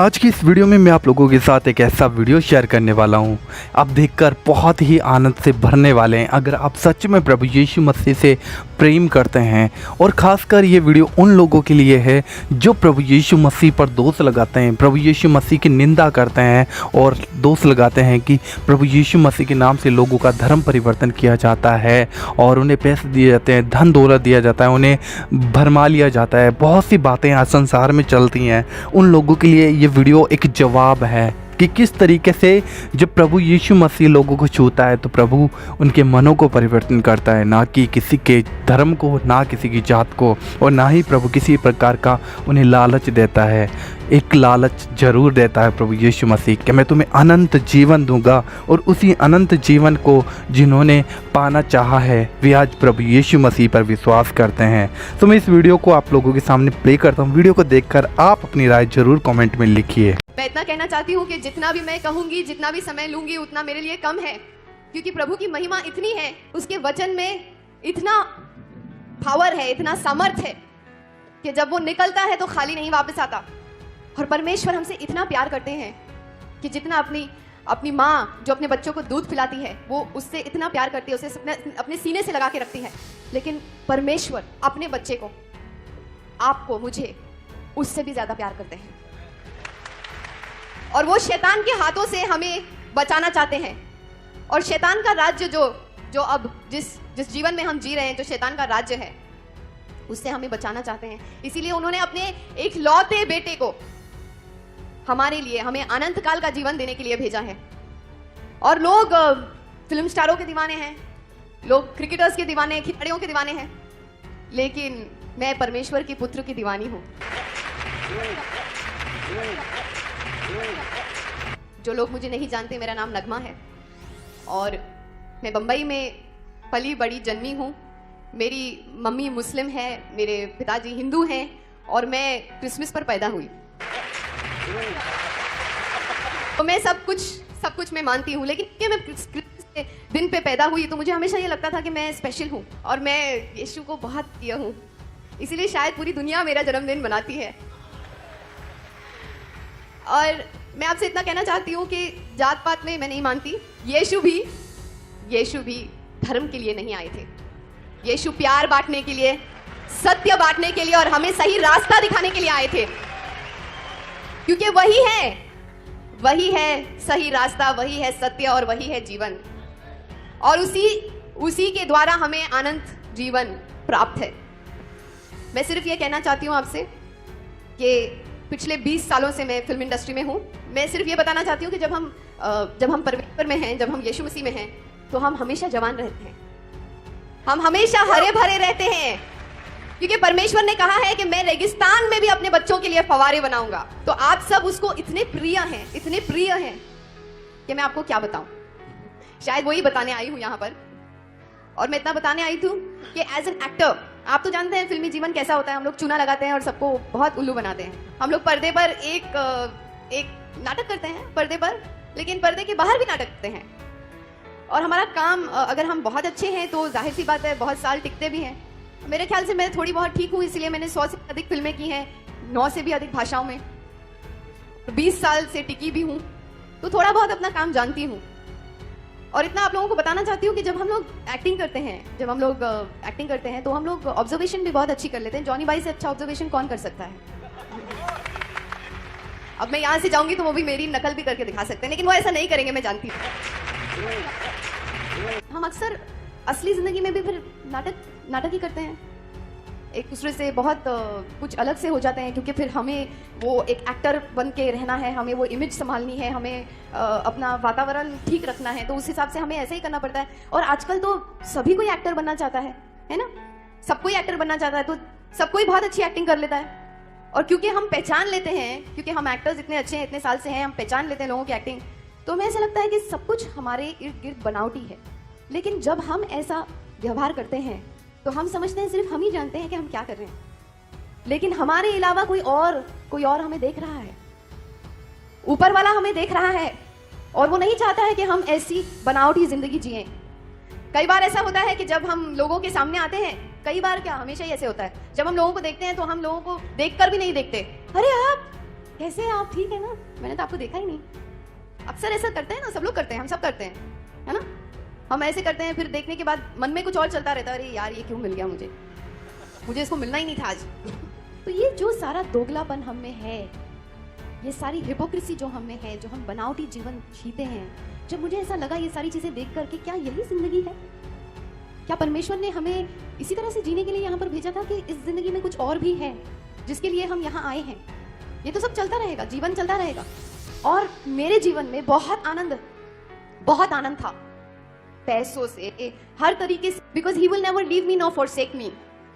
आज की इस वीडियो में मैं आप लोगों के साथ एक ऐसा वीडियो शेयर करने वाला हूं, आप देखकर बहुत ही आनंद से भरने वाले हैं। अगर आप सच में प्रभु यीशु मसीह से प्रेम करते हैं, और ख़ासकर ये वीडियो उन लोगों के लिए है जो प्रभु यीशु मसीह पर दोष लगाते हैं, प्रभु यीशु मसीह की निंदा करते हैं और दोष लगाते हैं कि प्रभु यीशु मसीह के नाम से लोगों का धर्म परिवर्तन किया जाता है और उन्हें पैसे दिए जाते हैं, धन दौलत दिया जाता है, उन्हें भरमा लिया जाता है। बहुत सी बातें आज संसार में चलती हैं। उन लोगों के लिए ये वीडियो एक जवाब है कि किस तरीके से जब प्रभु यीशु मसीह लोगों को छूता है तो प्रभु उनके मनों को परिवर्तन करता है, ना कि किसी के धर्म को, ना किसी की जात को, और ना ही प्रभु किसी प्रकार का उन्हें लालच देता है। एक लालच जरूर देता है प्रभु यीशु मसीह कि मैं तुम्हें अनंत जीवन दूंगा, और उसी अनंत जीवन को जिन्होंने पाना चाहा है वे आज प्रभु यीशु मसीह पर विश्वास करते हैं। तो मैं इस वीडियो को आप लोगों के सामने प्ले करता हूँ। वीडियो को देखकर आप अपनी राय जरूर कमेंट में लिखिए। मैं इतना कहना चाहती हूँ कि जितना भी मैं कहूँगी, जितना भी समय लूंगी, उतना मेरे लिए कम है, क्योंकि प्रभु की महिमा इतनी है, उसके वचन में इतना पावर है, इतना सामर्थ है कि जब वो निकलता है तो खाली नहीं वापस आता। और परमेश्वर हमसे इतना प्यार करते हैं कि जितना अपनी माँ जो अपने बच्चों को दूध पिलाती है, वो उससे इतना प्यार करती है, उसे अपने सीने से लगा के रखती है, लेकिन परमेश्वर अपने बच्चे को, आपको, मुझे उससे भी ज्यादा प्यार करते हैं। और वो शैतान के हाथों से हमें बचाना चाहते हैं। और शैतान का राज्य जो अब जिस जीवन में हम जी रहे हैं, जो शैतान का राज्य है, उससे हमें बचाना चाहते हैं। इसीलिए उन्होंने अपने एक लौते बेटे को हमारे लिए, हमें अनंत काल का जीवन देने के लिए भेजा है। और लोग फिल्म स्टारों के दीवाने हैं, लोग क्रिकेटर्स के दीवाने हैं, खिलाड़ियों के दीवाने हैं, लेकिन मैं परमेश्वर की पुत्र की दीवानी हूं। जो लोग मुझे नहीं जानते, मेरा नाम नगमा है और मैं बंबई में पली बड़ी जन्मी हूँ। मेरी मम्मी मुस्लिम है, मेरे पिताजी हिंदू हैं और मैं क्रिसमस पर पैदा हुई। तो मैं सब कुछ मैं मानती हूँ, लेकिन कि मैं क्रिसमस के दिन पे पैदा हुई तो मुझे हमेशा ये लगता था कि मैं स्पेशल हूँ और मैं यीशु को बहुत प्रिय हूँ। इसीलिए शायद पूरी दुनिया मेरा जन्मदिन मनाती है। और मैं आपसे इतना कहना चाहती हूँ कि जात पात में मैं नहीं मानती। यीशु भी धर्म के लिए नहीं आए थे। यीशु प्यार बांटने के लिए, सत्य बांटने के लिए और हमें सही रास्ता दिखाने के लिए आए थे, क्योंकि वही है सही रास्ता, वही है सत्य और वही है जीवन। और उसी के द्वारा हमें अनंत जीवन प्राप्त है। मैं सिर्फ ये कहना चाहती हूँ आपसे कि पिछले 20 सालों से मैं फिल्म इंडस्ट्री में हूँ। मैं सिर्फ ये बताना चाहती हूँ कि जब हम परमेश्वर में हैं, जब हम यीशु मसीह में हैं, तो हम हमेशा जवान रहते हैं, हम हमेशा हरे भरे रहते हैं, क्योंकि परमेश्वर ने कहा है कि मैं रेगिस्तान में भी अपने बच्चों के लिए फवारे बनाऊंगा। तो आप सब उसको इतने प्रिय हैं कि मैं आपको क्या बताऊं। शायद वही बताने आई हूँ यहाँ पर। और मैं इतना बताने आई थी कि एज एन एक्टर, आप तो जानते हैं फिल्मी जीवन कैसा होता है। हम लोग चूना लगाते हैं और सबको बहुत उल्लू बनाते हैं। हम लोग पर्दे पर एक नाटक करते हैं पर्दे पर, लेकिन पर्दे के बाहर भी नाटक करते हैं। और हमारा काम, अगर हम बहुत अच्छे हैं तो जाहिर सी बात है बहुत साल टिकते भी हैं। मेरे ख्याल से मैं थोड़ी बहुत ठीक हूँ, इसलिए मैंने 100 से अधिक फिल्में की हैं, 9 से भी अधिक भाषाओं में, 20 साल से टिकी भी हूँ, तो थोड़ा बहुत अपना काम जानती हूँ। और इतना आप लोगों को बताना चाहती हूँ कि जब हम लोग एक्टिंग करते हैं तो हम लोग ऑब्जर्वेशन भी बहुत अच्छी कर लेते हैं। जॉनी भाई से अच्छा ऑब्जर्वेशन कौन कर सकता है? अब मैं यहाँ से जाऊंगी तो वो भी मेरी नकल भी करके दिखा सकते हैं, लेकिन वो ऐसा नहीं करेंगे, मैं जानती हूँ। हम अक्सर असली जिंदगी में भी फिर नाटक ही करते हैं, एक दूसरे से बहुत कुछ अलग से हो जाते हैं, क्योंकि फिर हमें वो एक एक्टर बन के रहना है, हमें वो इमेज संभालनी है, हमें अपना वातावरण ठीक रखना है, तो उस हिसाब से हमें ऐसे ही करना पड़ता है। और आजकल तो सभी कोई एक्टर बनना चाहता है ना? सब कोई एक्टर बनना चाहता है, तो सब कोई बहुत अच्छी एक्टिंग कर लेता है। और क्योंकि हम पहचान लेते हैं, क्योंकि हम एक्टर्स इतने अच्छे हैं, इतने साल से हैं, हम पहचान लेते हैं लोगों की एक्टिंग, तो हमें ऐसा लगता है कि सब कुछ हमारे इर्द गिर्द बनावटी है। लेकिन जब हम ऐसा व्यवहार करते हैं तो हम समझते हैं सिर्फ हम ही जानते हैं कि हम क्या कर रहे हैं, लेकिन हमारे अलावा कोई और हमें देख रहा है, ऊपर वाला हमें देख रहा है, और वो नहीं चाहता है कि हम ऐसी बनावटी जिंदगी जिएं। कई बार ऐसा होता है कि जब हम लोगों के सामने आते हैं, कई बार क्या, हमेशा ही ऐसे होता है, जब हम लोगों को देखते हैं तो हम लोगों को देखकर भी नहीं देखते। अरे कैसे हैं आप, ठीक है ना? मैंने तो आपको देखा ही नहीं। अक्सर ऐसा करते हैं ना, सब लोग करते हैं, हम सब करते हैं, है ना? हम ऐसे करते हैं, फिर देखने के बाद मन में कुछ और चलता रहता है, अरे यार ये क्यों मिल गया मुझे इसको मिलना ही नहीं था आज। तो ये जो सारा दोगलापन हम में है, ये सारी हिपोक्रेसी जो हम में है, जो हम बनावटी जीवन जीते हैं, जब मुझे ऐसा लगा ये सारी चीजें देख करके, क्या यही जिंदगी है? क्या परमेश्वर ने हमें इसी तरह से जीने के लिए यहाँ पर भेजा था कि इस जिंदगी में कुछ और भी है जिसके लिए हम यहाँ आए हैं? ये तो सब चलता रहेगा, जीवन चलता रहेगा। और मेरे जीवन में बहुत आनंद था, पैसों से, हर तरीके से, because he will never leave me nor forsake me.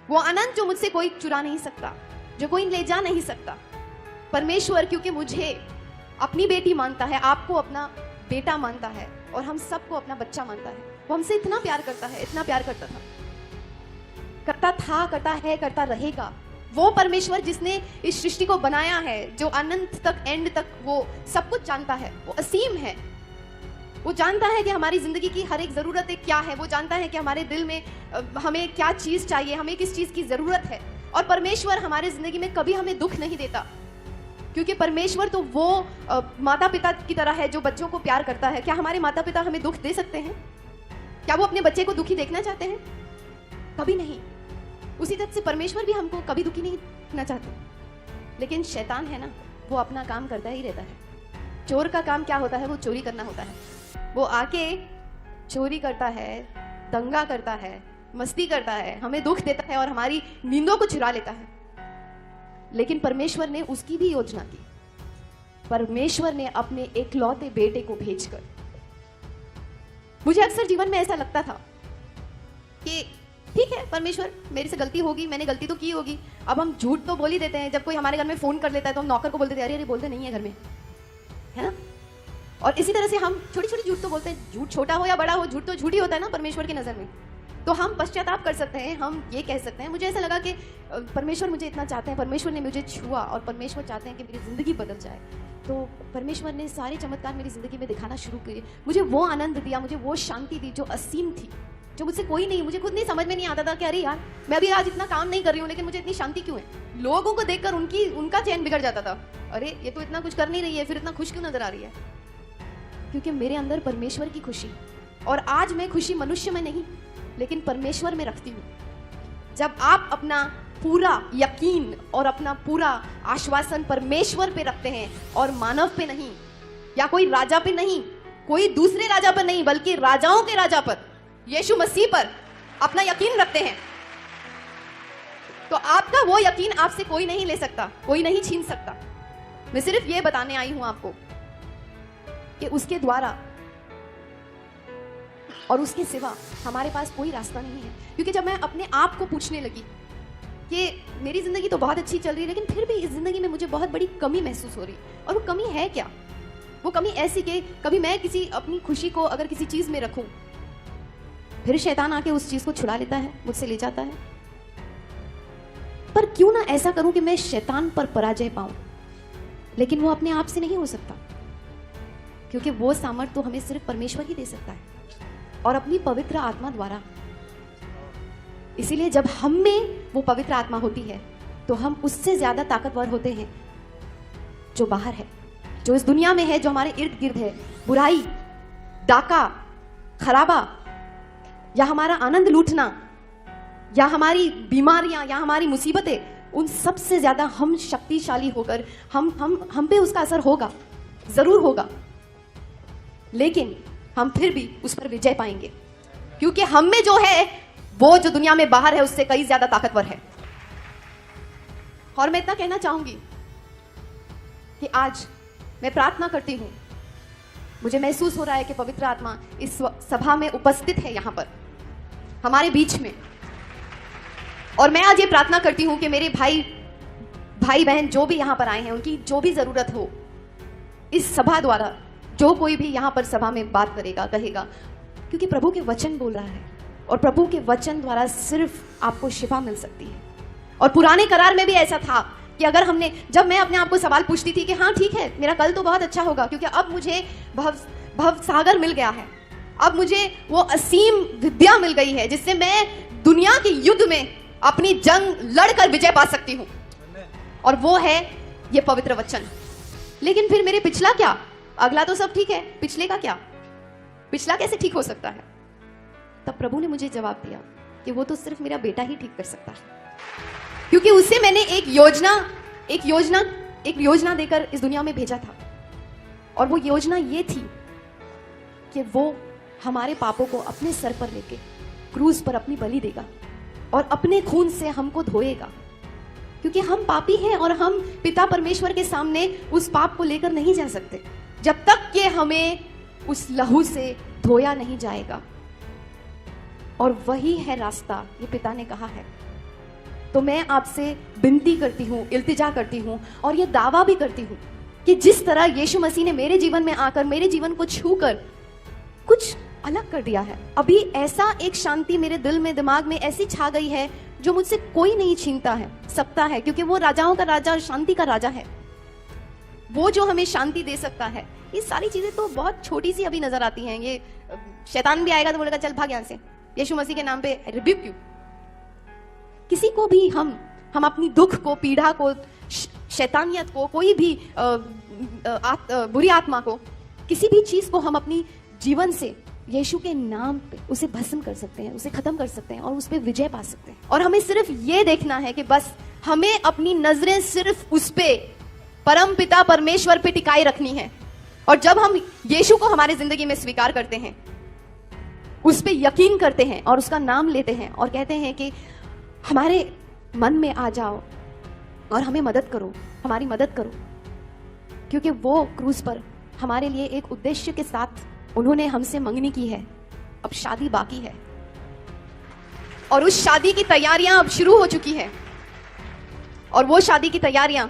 वो आनंद जो मुझसे कोई चुरा नहीं सकता, जो कोई ले जा नहीं सकता। परमेश्वर क्योंकि मुझे अपनी बेटी मानता है, आपको अपना बेटा मानता है, और हम सबको अपना बच्चा मानता है। वो हमसे इतना प्यार करता है, इतना प्यार करता था, करता है, करता रहेगा। वो परमेश्वर जिसने इस सृष्टि को बनाया है, जो अनंत तक, एंड तक वो सब कुछ जानता है, वो असीम है। वो जानता है कि हमारी जिंदगी की हर एक जरूरतें क्या है, वो जानता है कि हमारे दिल में हमें क्या चीज चाहिए, हमें किस चीज की जरूरत है। और परमेश्वर हमारे जिंदगी में कभी हमें दुख नहीं देता, क्योंकि परमेश्वर तो वो माता पिता की तरह है जो बच्चों को प्यार करता है। क्या हमारे माता पिता हमें दुख दे सकते हैं? क्या वो अपने बच्चे को दुखी देखना चाहते हैं? कभी नहीं। उसी तरह से परमेश्वर भी हमको कभी दुखी नहीं देखना चाहते। लेकिन शैतान है ना, वो अपना काम करता ही रहता है। चोर का काम क्या होता है? वो चोरी करना होता है। वो आके चोरी करता है, दंगा करता है, मस्ती करता है, हमें दुख देता है और हमारी नींदों को चुरा लेता है। लेकिन परमेश्वर ने उसकी भी योजना की। परमेश्वर ने अपने एकलौते बेटे को भेजकर, मुझे अक्सर जीवन में ऐसा लगता था कि ठीक है परमेश्वर, मेरे से गलती होगी, मैंने गलती तो की होगी। अब हम झूठ तो बोल ही देते हैं। जब कोई हमारे घर में फोन कर लेता है तो हम नौकर को बोल देते हैं, अरे बोलते नहीं है घर में, है ना? और इसी तरह से हम छोटी छोटी झूठ तो बोलते हैं। झूठ छोटा हो या बड़ा हो, झूठ तो झूठ ही होता है ना परमेश्वर की नजर में। तो हम पश्चाताप कर सकते हैं, हम ये कह सकते हैं। मुझे ऐसा लगा कि परमेश्वर मुझे इतना चाहते हैं, परमेश्वर ने मुझे छुआ और परमेश्वर चाहते हैं कि मेरी जिंदगी बदल जाए। तो परमेश्वर ने सारे चमत्कार मेरी जिंदगी में दिखाना शुरू किए। मुझे वो आनंद दिया, मुझे वो शांति दी जो असीम थी, जो मुझसे कोई नहीं, मुझे खुद नहीं समझ में नहीं आता था कि अरे यार मैं भी आज इतना काम नहीं कर रही हूँ, लेकिन मुझे इतनी शांति क्यों है? लोगों को देखकर उनका चैन बिगड़ जाता था। अरे ये तो इतना कुछ कर नहीं रही है, फिर इतना खुश क्यों नजर आ रही है? क्योंकि मेरे अंदर परमेश्वर की खुशी, और आज मैं खुशी मनुष्य में नहीं लेकिन परमेश्वर में रखती हूँ। जब आप अपना पूरा यकीन और अपना पूरा आश्वासन परमेश्वर पे रखते हैं और मानव पे नहीं, या कोई राजा पे नहीं, कोई दूसरे राजा पर नहीं, बल्कि राजाओं के राजा पर, यीशु मसीह पर अपना यकीन रखते हैं, तो आपका वो यकीन आपसे कोई नहीं ले सकता, कोई नहीं छीन सकता। मैं सिर्फ ये बताने आई हूं आपको कि उसके द्वारा और उसके सिवा हमारे पास कोई रास्ता नहीं है। क्योंकि जब मैं अपने आप को पूछने लगी कि मेरी जिंदगी तो बहुत अच्छी चल रही है, लेकिन फिर भी इस जिंदगी में मुझे बहुत बड़ी कमी महसूस हो रही, और वो कमी है क्या? वो कमी ऐसी कि कभी मैं किसी अपनी खुशी को अगर किसी चीज में रखूं, फिर शैतान आके उस चीज को छुड़ा लेता है, मुझसे ले जाता है। पर क्यों ना ऐसा करूं कि मैं शैतान पर पराजय पाऊं। लेकिन वो अपने आप से नहीं हो सकता, क्योंकि वो सामर्थ्य तो हमें सिर्फ परमेश्वर ही दे सकता है, और अपनी पवित्र आत्मा द्वारा। इसीलिए जब हम में वो पवित्र आत्मा होती है तो हम उससे ज्यादा ताकतवर होते हैं जो बाहर है, जो इस दुनिया में है, जो हमारे इर्द गिर्द है। बुराई, डाका, खराबा, या हमारा आनंद लूटना, या हमारी बीमारियां, या हमारी मुसीबतें, उन सब से ज्यादा हम शक्तिशाली होकर हम पे उसका असर होगा, जरूर होगा। लेकिन हम फिर भी उस पर विजय पाएंगे, क्योंकि हम में जो है वो जो दुनिया में बाहर है उससे कई ज्यादा ताकतवर है। और मैं इतना कहना चाहूंगी कि आज मैं प्रार्थना करती हूं, मुझे महसूस हो रहा है कि पवित्र आत्मा इस सभा में उपस्थित है, यहां पर हमारे बीच में। और मैं आज ये प्रार्थना करती हूं कि मेरे भाई बहन जो भी यहां पर आए हैं, उनकी जो भी जरूरत हो, इस सभा द्वारा जो कोई भी यहां पर सभा में बात करेगा, कहेगा, क्योंकि प्रभु के वचन बोल रहा है, और प्रभु के वचन द्वारा सिर्फ आपको शिफा मिल सकती है। और पुराने करार में भी ऐसा था कि अगर जब मैं अपने आप को सवाल पूछती थी कि हाँ ठीक है, मेरा कल तो बहुत अच्छा होगा, क्योंकि अब मुझे भव सागर मिल गया है, अब मुझे वो असीम विद्या मिल गई है जिससे मैं दुनिया के युद्ध में अपनी जंग लड़कर विजय पा सकती हूँ, और वो है ये पवित्र वचन। लेकिन फिर मेरे पिछला क्या? अगला तो सब ठीक है, पिछले का क्या? पिछला कैसे ठीक हो सकता है? तब प्रभु ने मुझे जवाब दिया कि वो तो सिर्फ मेरा बेटा ही ठीक कर सकता है, क्योंकि उसे मैंने एक योजना देकर इस दुनिया में भेजा था। और वो योजना ये थी कि वो हमारे पापों को अपने सर पर लेके क्रूज पर अपनी बलि देगा और अपने खून से हमको धोएगा, क्योंकि हम पापी हैं और हम पिता परमेश्वर के सामने उस पाप को लेकर नहीं जा सकते जब तक कि हमें उस लहू से धोया नहीं जाएगा। और वही है रास्ता, ये पिता ने कहा है। तो मैं आपसे विनती करती हूँ, इल्तिजा करती हूँ और ये दावा भी करती हूँ कि जिस तरह यीशु मसीह ने मेरे जीवन में आकर मेरे जीवन को छूकर कुछ अलग कर दिया है, अभी ऐसा एक शांति मेरे दिल में, दिमाग में ऐसी छा गई है जो मुझसे कोई नहीं छीनता है सकता है, क्योंकि वो राजाओं का राजा और शांति का राजा है। वो जो हमें शांति दे सकता है। ये सारी चीजें तो बहुत छोटी सी अभी नजर आती हैं। ये शैतान भी आएगा तो बोलेगा चल भाग यहाँ से, यीशु मसीह के नाम पे रिब्यूक यू। किसी को भी हम अपनी दुख को, पीड़ा को, शैतानियत को, कोई भी बुरी आत्मा को, किसी भी चीज को हम अपनी जीवन से यीशु के नाम पे उसे भस्म कर सकते हैं, उसे खत्म कर सकते हैं और उस पे विजय पा सकते हैं। और हमें सिर्फ ये देखना है कि बस हमें अपनी नजरें सिर्फ उस पे, परम पिता परमेश्वर पे टिकाए रखनी है। और जब हम यीशु को हमारे जिंदगी में स्वीकार करते हैं, उस पे यकीन करते हैं और उसका नाम लेते हैं और कहते हैं कि हमारे मन में आ जाओ और हमें मदद करो, हमारी मदद करो, क्योंकि वो क्रूज पर हमारे लिए एक उद्देश्य के साथ उन्होंने हमसे मंगनी की है। अब शादी बाकी है और उस शादी की तैयारियां अब शुरू हो चुकी है। और वो शादी की तैयारियां,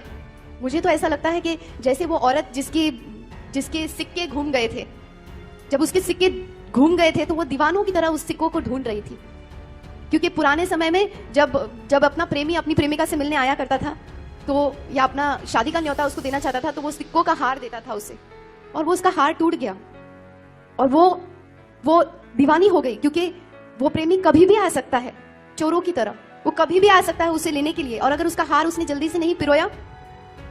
मुझे तो ऐसा लगता है कि जैसे वो औरत जिसके सिक्के घूम गए थे, जब उसके सिक्के घूम गए थे तो वो दीवानों की तरह उस सिक्कों को ढूंढ रही थी। क्योंकि पुराने समय में जब अपना प्रेमी अपनी प्रेमिका से मिलने आया करता था, तो या अपना शादी का न्योता उसको देना चाहता था, तो वो सिक्कों का हार देता था उसे, और वो उसका हार टूट गया और वो दीवानी हो गई, क्योंकि वो प्रेमी कभी भी आ सकता है, चोरों की तरह वो कभी भी आ सकता है उसे लेने के लिए, और अगर उसका हार उसने जल्दी से नहीं पिरोया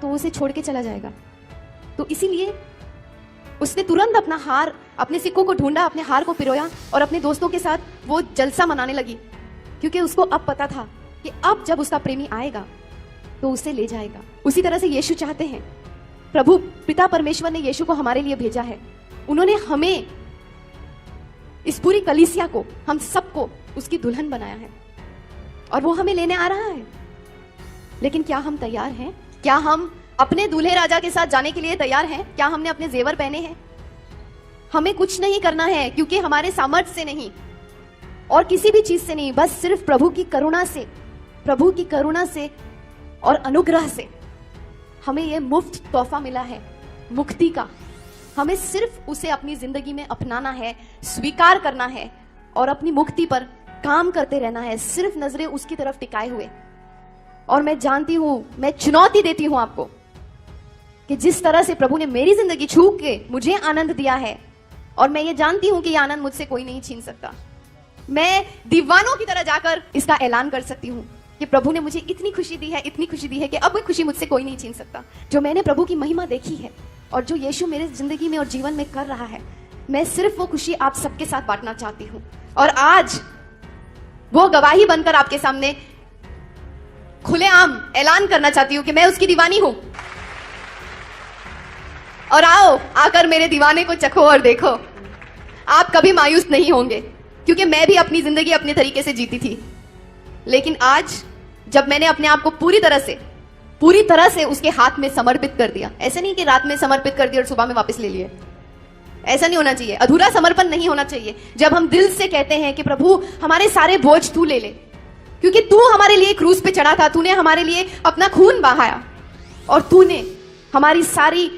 तो उसे छोड़ के चला जाएगा। तो इसीलिए उसने तुरंत अपना हार, अपने सिक्कों को ढूंढा, अपने हार को पिरोया और अपने दोस्तों के साथ वो जलसा मनाने लगी, क्योंकि उसको अब पता था कि अब जब उसका प्रेमी आएगा तो उसे ले जाएगा। उसी तरह से यीशु चाहते हैं, प्रभु पिता परमेश्वर ने यीशु को हमारे लिए भेजा है। उन्होंने हमें, इस पूरी कलीसिया को, हम सबको उसकी दुल्हन बनाया है और वो हमें लेने आ रहा है। लेकिन क्या हम तैयार हैं? क्या हम अपने दूल्हे राजा के साथ जाने के लिए तैयार हैं? क्या हमने अपने जेवर पहने हैं? हमें कुछ नहीं करना है, क्योंकि हमारे सामर्थ्य से नहीं और किसी भी चीज से नहीं, बस सिर्फ प्रभु की करुणा से और अनुग्रह से हमें यह मुफ्त तोहफा मिला है, मुक्ति का। हमें सिर्फ उसे अपनी जिंदगी में अपनाना है, स्वीकार करना है और अपनी मुक्ति पर काम करते रहना है, सिर्फ नजरें उसकी तरफ टिकाए हुए। और मैं जानती हूं, मैं चुनौती देती हूं आपको कि जिस तरह से प्रभु ने मेरी जिंदगी छू के मुझे आनंद दिया है, और मैं ये जानती हूं कि ये आनंद मुझसे कोई नहीं छीन सकता, मैं दीवानों की तरह जाकर इसका ऐलान कर सकती हूँ कि प्रभु ने मुझे इतनी खुशी दी है कि अब वो खुशी मुझसे कोई नहीं छीन सकता। जो मैंने प्रभु की महिमा देखी है और जो यीशु मेरे जिंदगी में और जीवन में कर रहा है, मैं सिर्फ वो खुशी आप सबके साथ बांटना चाहती हूँ। और आज वो गवाही बनकर आपके सामने खुलेआम ऐलान करना चाहती हूँ कि मैं उसकी दीवानी हूं। और आओ, आकर मेरे दीवाने को चखो और देखो, आप कभी मायूस नहीं होंगे, क्योंकि मैं भी अपनी जिंदगी अपने तरीके से जीती थी। लेकिन आज जब मैंने अपने आप को पूरी तरह से उसके हाथ में समर्पित कर दिया, ऐसे नहीं कि रात में समर्पित कर दिया और सुबह में वापस ले लिए, ऐसा नहीं होना चाहिए, अधूरा समर्पण नहीं होना चाहिए। जब हम दिल से कहते हैं कि प्रभु हमारे सारे बोझ तू ले ले, क्योंकि तू हमारे लिए क्रूस पे चढ़ा था, तूने हमारे लिए अपना खून बहाया और तूने हमारी सारी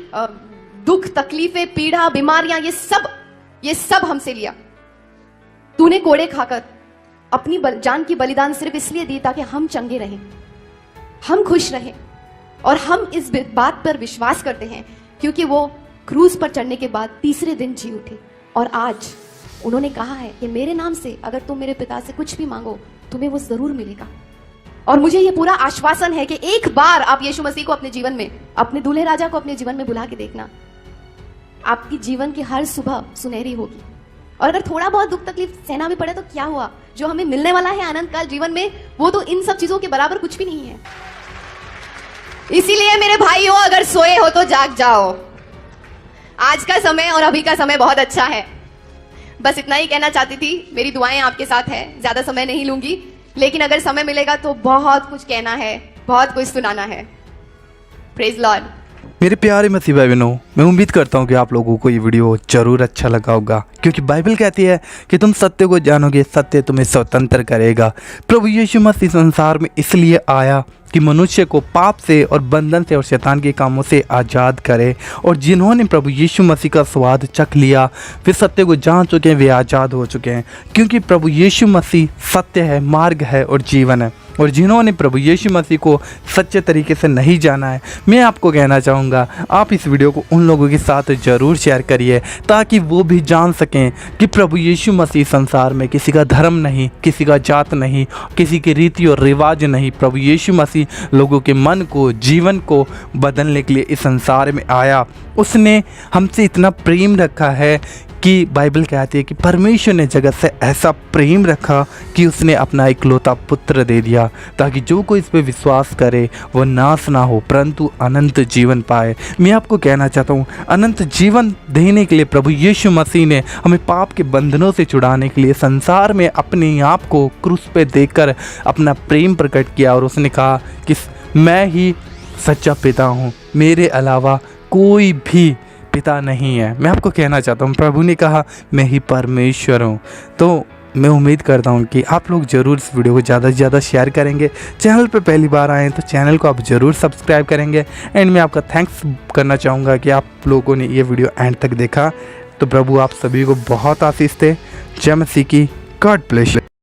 दुख, तकलीफें, पीड़ा, बीमारियां, ये सब हमसे लिया। तूने कोड़े खाकर अपनी जान की बलिदान सिर्फ इसलिए दी ताकि हम चंगे रहें, हम खुश रहें। और हम इस बात पर विश्वास करते हैं क्योंकि वो क्रूस पर चढ़ने के बाद तीसरे दिन जी उठे। और आज उन्होंने कहा है कि मेरे नाम से अगर तुम मेरे पिता से कुछ भी मांगो तुम्हें वो जरूर मिलेगा। और मुझे ये पूरा आश्वासन है कि एक बार आप यीशु मसीह को अपने जीवन में, अपने दूल्हे राजा को अपने जीवन में बुला के देखना, आपकी जीवन की हर सुबह सुनहरी होगी। और अगर थोड़ा बहुत दुख तकलीफ सहना भी पड़े तो क्या हुआ, जो हमें मिलने वाला है आनंद काल जीवन में, वो तो इन सब चीजों के बराबर कुछ भी नहीं है। इसीलिए मेरे भाइयों, अगर सोए हो तो जाग जाओ। आज का समय और अभी का समय बहुत अच्छा है। बस इतना ही कहना चाहती थी। मेरी दुआएं आपके साथ है, ज्यादा समय नहीं लूंगी, लेकिन अगर समय मिलेगा तो बहुत कुछ कहना है, बहुत कुछ सुनाना है। Praise Lord. मेरे प्यारे मसीह भाई बहनों, मैं उम्मीद करता हूँ कि आप लोगों को ये वीडियो जरूर अच्छा लगा होगा, क्योंकि बाइबल कहती है कि तुम सत्य को जानोगे, सत्य तुम्हें स्वतंत्र करेगा। प्रभु यीशु मसीह संसार में इसलिए आया कि मनुष्य को पाप से और बंधन से और शैतान के कामों से आज़ाद करे। और जिन्होंने प्रभु यीशु मसीह का स्वाद चख लिया, वे सत्य को जान चुके हैं, वे आज़ाद हो चुके हैं, क्योंकि प्रभु यीशु मसीह सत्य है, मार्ग है और जीवन है। और जिन्होंने प्रभु यीशु मसीह को सच्चे तरीके से नहीं जाना है, मैं आपको कहना चाहूँगा, आप इस वीडियो को उन लोगों के साथ ज़रूर शेयर करिए, ताकि वो भी जान सकें कि प्रभु यीशु मसीह संसार में किसी का धर्म नहीं, किसी का जात नहीं, किसी की रीति और रिवाज नहीं। प्रभु यीशु मसीह लोगों के मन को, जीवन को बदलने के लिए इस संसार में आया। उसने हमसे इतना प्रेम रखा है कि बाइबल कहती है कि परमेश्वर ने जगत से ऐसा प्रेम रखा कि उसने अपना इकलौता पुत्र दे दिया, ताकि जो कोई इस पर विश्वास करे वो नाश ना हो परंतु अनंत जीवन पाए। मैं आपको कहना चाहता हूँ, अनंत जीवन देने के लिए प्रभु यीशु मसीह ने हमें पाप के बंधनों से छुड़ाने के लिए संसार में अपने आप को क्रूस पे देकर अपना प्रेम प्रकट किया। और उसने कहा कि मैं ही सच्चा पिता हूँ, मेरे अलावा कोई भी पिता नहीं है। मैं आपको कहना चाहता हूँ, प्रभु ने कहा मैं ही परमेश्वर हूँ। तो मैं उम्मीद करता हूँ कि आप लोग ज़रूर इस वीडियो को ज़्यादा से ज़्यादा शेयर करेंगे। चैनल पे पहली बार आएँ तो चैनल को आप ज़रूर सब्सक्राइब करेंगे। एंड मैं आपका थैंक्स करना चाहूँगा कि आप लोगों ने ये वीडियो एंड तक देखा। तो प्रभु आप सभी को बहुत आशीष दे। जय मसीह की। God bless.